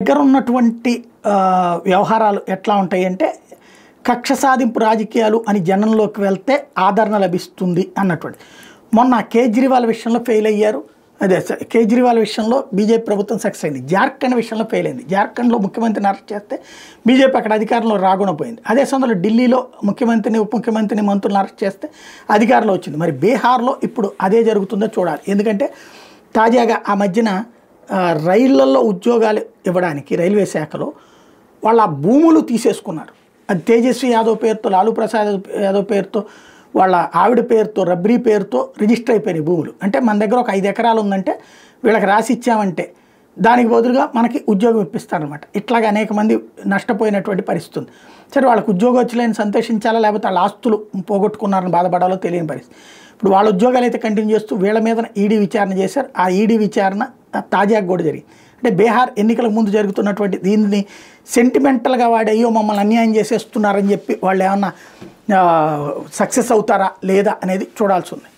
దగ్గర ఉన్నటువంటి వ్యవహారాలు ఎట్లా ఉంటాయంటే కక్ష సాధింపు రాజకీయాలు అని జనంలోకి వెళ్తే ఆదరణ లభిస్తుంది అన్నటువంటి. మొన్న కేజ్రీవాల్ విషయంలో ఫెయిల్ అయ్యారు. అదే కేజ్రీవాల్ విషయంలో బీజేపీ ప్రభుత్వం సక్సెస్ అయింది. జార్ఖండ్ విషయంలో ఫెయిల్ అయింది. జార్ఖండ్లో ముఖ్యమంత్రిని అరెస్ట్ చేస్తే బీజేపీ అక్కడ అధికారంలో రాకుండా పోయింది. అదే సమయంలో ఢిల్లీలో ముఖ్యమంత్రిని ఉప ముఖ్యమంత్రిని మంత్రులను అరెస్ట్ చేస్తే అధికారంలో వచ్చింది. మరి బీహార్లో ఇప్పుడు అదే జరుగుతుందో చూడాలి. ఎందుకంటే తాజాగా ఆ మధ్యన రైళ్లలో ఉద్యోగాలు ఇవ్వడానికి రైల్వే శాఖలో వాళ్ళ భూములు తీసేసుకున్నారు. అది తేజస్వి యాదవ్ పేరుతో, లాలూ ప్రసాద్ యాదవ్ పేరుతో, వాళ్ళ ఆవిడ పేరుతో, రబ్రీ పేరుతో రిజిస్టర్ అయిపోయినాయి భూములు. అంటే మన దగ్గర ఒక 5 ఎకరాలు ఉందంటే వీళ్ళకి రాసి ఇచ్చామంటే దానికి బదులుగా మనకి ఉద్యోగం ఇప్పిస్తారనమాట. ఇట్లాగా అనేక మంది నష్టపోయినటువంటి పరిస్థితి ఉంది. సరే, వాళ్ళకి ఉద్యోగం వచ్చలేని సంతోషించాలా, లేకపోతే వాళ్ళ ఆస్తులు పోగొట్టుకున్నారని బాధపడాలో తెలియని పరిస్థితి. ఇప్పుడు వాళ్ళ ఉద్యోగాలు అయితే కంటిన్యూ చేస్తూ వీళ్ళ మీద ఈడీ విచారణ చేశారు. ఆ ఈడీ విచారణ తాజాగా కూడా జరిగింది. అంటే బీహార్ ఎన్నికలకు ముందు జరుగుతున్నటువంటి దీన్ని సెంటిమెంటల్గా వాడి అయ్యో మమ్మల్ని అన్యాయం చేసేస్తున్నారని చెప్పి వాళ్ళు ఏమన్నా సక్సెస్ అవుతారా లేదా అనేది చూడాల్సి ఉంది.